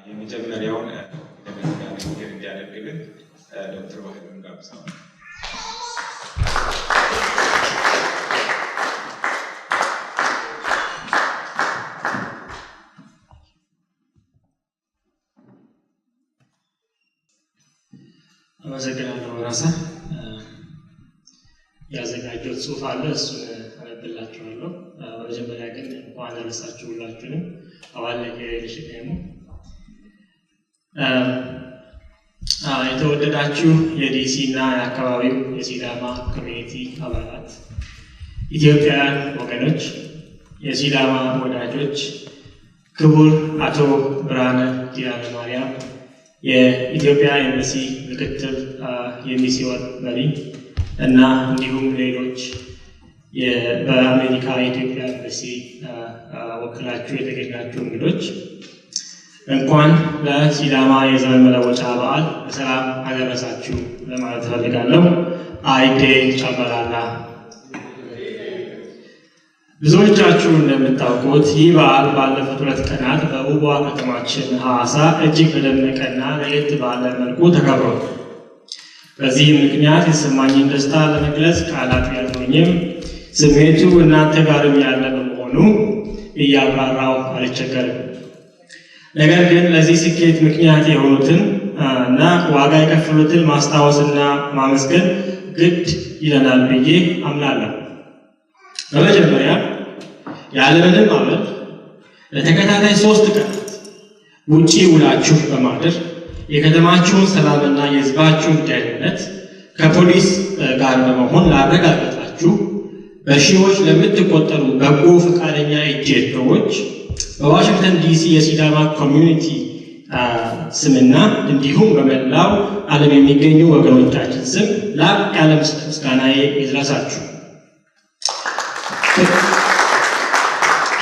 የመጀመሪያውን ለመዝጋና ንግግር እንዲያደርግልን ዶክተር ባህሩን ጋብዘዋል። አመሰግናለሁ። ራሳ ያዘጋጀው ጽሑፍ አለ፣ እሱን አነብላችኋለሁ። በመጀመሪያ ግን እንኳን አደረሳችሁ ሁላችሁንም። አዋለ ከለሽከሙ የተወደዳችሁ የዲሲ እና የአካባቢው የሲዳማ ኮሚኒቲ አባላት፣ ኢትዮጵያውያን ወገኖች፣ የሲዳማ ወዳጆች፣ ክቡር አቶ ብርሃነ ዲያነ ማርያም የኢትዮጵያ ኤምባሲ ምክትል የሚስዮን መሪ እና እንዲሁም ሌሎች በአሜሪካ የኢትዮጵያ ኤምባሲ ወክላችሁ የተገኛችሁ እንግዶች እንኳን ለሲዳማ የዘመን መለወጫ በዓል በሰላም አደረሳችሁ ለማለት ፈልጋለሁ። አይዴ ጨመራላ። ብዙዎቻችሁ እንደምታውቁት ይህ በዓል ባለፉት 2 ቀናት በውቧ ከተማችን ሐዋሳ እጅግ በደመቀና ለየት ባለ መልኩ ተከብሯል። በዚህ ምክንያት የተሰማኝን ደስታ ለመግለጽ ቃላት ያልሆኝም፣ ስሜቱ እናንተ ጋርም ያለ በመሆኑ እያብራራው አልቸገርም። ነገር ግን ለዚህ ስኬት ምክንያት የሆኑትን እና ዋጋ የከፈሉትን ማስታወስና ማመስገን ግድ ይለናል ብዬ አምናለሁ። በመጀመሪያ ያለምንም አመል ለተከታታይ 3 ቀናት ውጪ ውላችሁ በማደር የከተማችሁን ሰላምና የሕዝባችሁን ደህንነት ከፖሊስ ጋር በመሆን ላረጋገጣችሁ በሺዎች ለምትቆጠሩ በጎ ፈቃደኛ ኤጀንቶች በዋሽንግተን ዲሲ የሲዳማ ኮሚኒቲ ስምና እንዲሁም በመላው ዓለም የሚገኙ ወገኖቻችን ስም ላቅ ያለ ምስጋናዬ ይድረሳችሁ።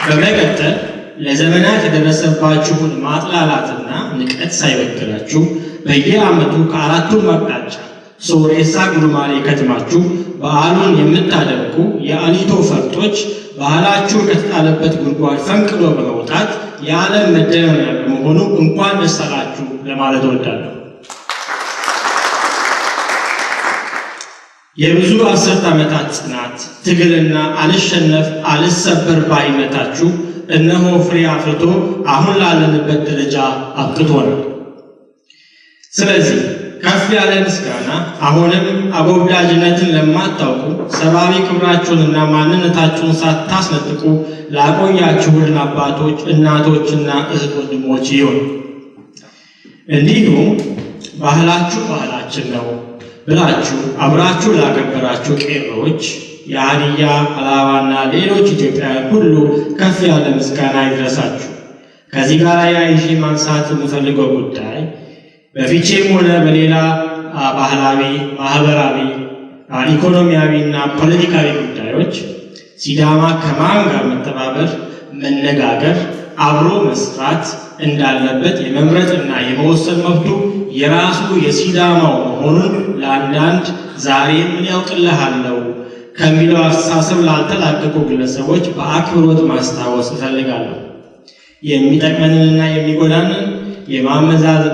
በመቀጠል ለዘመናት የደረሰባችሁን ማጥላላትና ንቀት ሳይበግራችሁ በየዓመቱ ከአራቱም አቅጣጫ ሶሬሳ ጉርማሌ ከትማችሁ በዓሉን የምታደርጉ የአሊቶ ፈርጦች ባህላችሁ ከተጣለበት ጉድጓድ ፈንቅሎ በመውጣት የዓለም መደመሚያ በመሆኑ እንኳን ደስ አላችሁ ለማለት እወዳለሁ። የብዙ 10 ዓመታት ጽናት ትግልና አልሸነፍ አልሰበር ባይነታችሁ እነሆ ፍሬ አፍርቶ አሁን ላለንበት ደረጃ አብቅቶናል። ስለዚህ ከፍ ያለ ምስጋና አሁንም አጎብዳጅነትን ለማታውቁ ሰብአዊ ክብራችሁንና ማንነታችሁን ሳታስነጥቁ ላቆያችሁልን አባቶች፣ እናቶችና እህት ወንድሞች ይሁን። እንዲሁም ባህላችሁ ባህላችን ነው ብላችሁ አብራችሁ ላከበራችሁ ቄሮች፣ የሀዲያ አላባና ሌሎች ኢትዮጵያውያን ሁሉ ከፍ ያለ ምስጋና ይድረሳችሁ። ከዚህ ጋር ያይዤ ማንሳት የምፈልገው ጉዳይ በፊቼም ሆነ በሌላ ባህላዊ፣ ማህበራዊ፣ ኢኮኖሚያዊና ፖለቲካዊ ጉዳዮች ሲዳማ ከማን ጋር መተባበር፣ መነጋገር፣ አብሮ መስራት እንዳለበት የመምረጥና የመወሰን መብቱ የራሱ የሲዳማው መሆኑን ለአንዳንድ ዛሬ ምን ያውቅልሃለው ከሚለው አስተሳሰብ ላልተላቀቁ ግለሰቦች በአክብሮት ማስታወስ እፈልጋለሁ። የሚጠቅመንንና የሚጎዳንን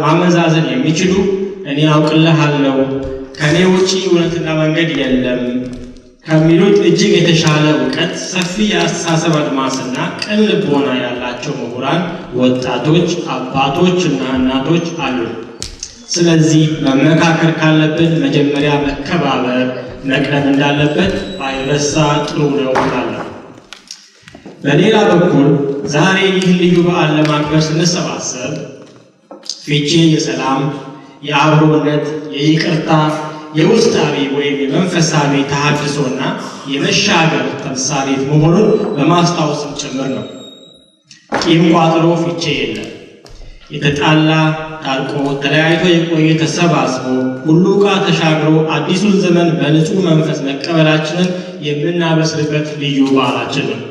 ማመዛዘን የሚችሉ እኔ አውቅልሃለሁ ከኔ ውጪ እውነትና መንገድ የለም ከሚሉት እጅግ የተሻለ እውቀት፣ ሰፊ የአስተሳሰብ አድማስና ቅን ልቦና ያላቸው ምሁራን፣ ወጣቶች፣ አባቶችና እናቶች አሉ። ስለዚህ መመካከር ካለብን መጀመሪያ መከባበር መቅደም እንዳለበት ባይረሳ ጥሩ ነው እላለሁ። በሌላ በኩል ዛሬ ይህን ልዩ በዓል ለማክበር ስንሰባሰብ ፊቼ የሰላም፣ የአብሮነት፣ የይቅርታ፣ የውስጣዊ ወይም የመንፈሳዊ ተሐድሶና የመሻገር ተምሳሌት መሆኑን በማስታወስም ጭምር ነው። ቂም ቋጥሮ ፊቼ የለም። የተጣላ ታርቆ ተለያይቶ የቆየ ተሰባስቦ ሁሉ ጋር ተሻግሮ አዲሱን ዘመን በንጹህ መንፈስ መቀበላችንን የምናበስርበት ልዩ በዓላችን ነው።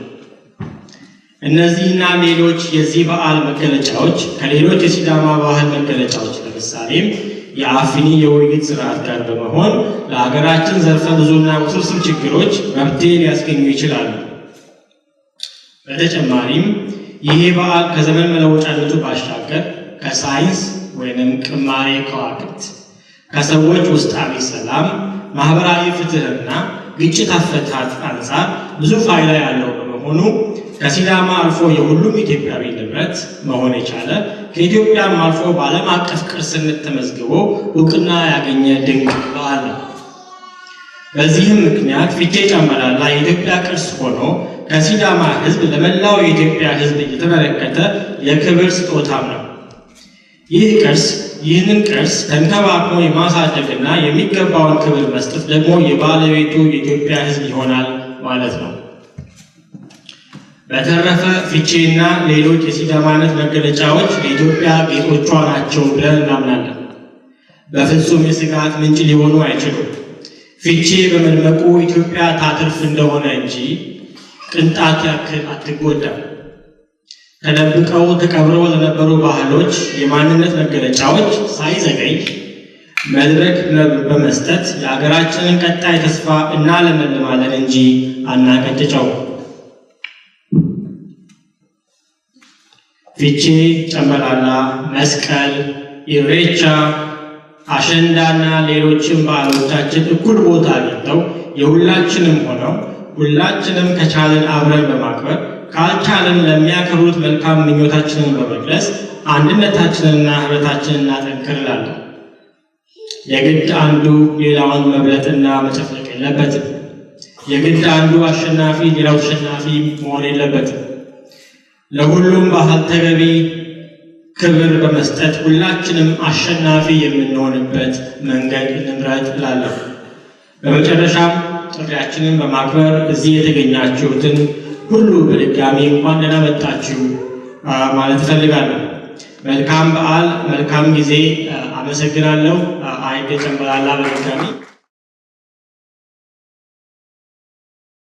እነዚህና ሌሎች የዚህ በዓል መገለጫዎች ከሌሎች የሲዳማ ባህል መገለጫዎች ለምሳሌም የአፍኒ የውይይት ስርዓት ጋር በመሆን ለሀገራችን ዘርፈ ብዙና ውስብስብ ችግሮች መፍትሄ ሊያስገኙ ይችላሉ። በተጨማሪም ይሄ በዓል ከዘመን መለወጫነቱ ባሻገር ከሳይንስ ወይንም ቅማሬ ከዋክብት፣ ከሰዎች ውስጣዊ ሰላም፣ ማህበራዊ ፍትህና ግጭት አፈታት አንጻር ብዙ ፋይዳ ያለው በመሆኑ ከሲዳማ አልፎ የሁሉም ኢትዮጵያዊ ንብረት መሆን የቻለ ከኢትዮጵያም አልፎ በዓለም አቀፍ ቅርስነት ተመዝግቦ እውቅና ያገኘ ድንቅ በዓል ነው። በዚህም ምክንያት ፊቼ ጨምበላላ የኢትዮጵያ ቅርስ ሆኖ ከሲዳማ ሕዝብ ለመላው የኢትዮጵያ ሕዝብ እየተበረከተ የክብር ስጦታም ነው። ይህንን ቅርስ ተንከባክቦ የማሳደግና የሚገባውን ክብር መስጠት ደግሞ የባለቤቱ የኢትዮጵያ ሕዝብ ይሆናል ማለት ነው። በተረፈ ፊቼና ሌሎች የሲዳማነት መገለጫዎች ለኢትዮጵያ ጌጦቿ ናቸው ብለን እናምናለን። በፍጹም የስጋት ምንጭ ሊሆኑ አይችሉም። ፊቼ በመድመቁ ኢትዮጵያ ታትርፍ እንደሆነ እንጂ ቅንጣት ያክል አትጎዳም። ተደብቀው ተቀብረው ለነበሩ ባህሎች፣ የማንነት መገለጫዎች ሳይዘገይ መድረክ በመስጠት የሀገራችንን ቀጣይ ተስፋ እናለመልማለን እንጂ አናቀጭጨው። ፊቼ ጨምበላላ፣ መስቀል፣ ኢሬቻ፣ አሸንዳና ሌሎችም በዓሎቻችን እኩል ቦታ አግኝተው የሁላችንም ሆነው ሁላችንም ከቻልን አብረን በማክበር ካልቻልን ለሚያከብሩት መልካም ምኞታችንን በመግለጽ አንድነታችንንና ህብረታችንን እናጠንክራለን። የግድ አንዱ ሌላውን መብለጥና መጨፍለቅ የለበትም። የግድ አንዱ አሸናፊ ሌላው ተሸናፊ መሆን የለበትም። ለሁሉም ባህል ተገቢ ክብር በመስጠት ሁላችንም አሸናፊ የምንሆንበት መንገድ እንምረጥ እላለሁ። በመጨረሻም ጥሪያችንን በማክበር እዚህ የተገኛችሁትን ሁሉ በድጋሚ እንኳን ደህና መጣችሁ ማለት እፈልጋለሁ። መልካም በዓል፣ መልካም ጊዜ። አመሰግናለሁ። አይደ ጨምበላላ በድጋሚ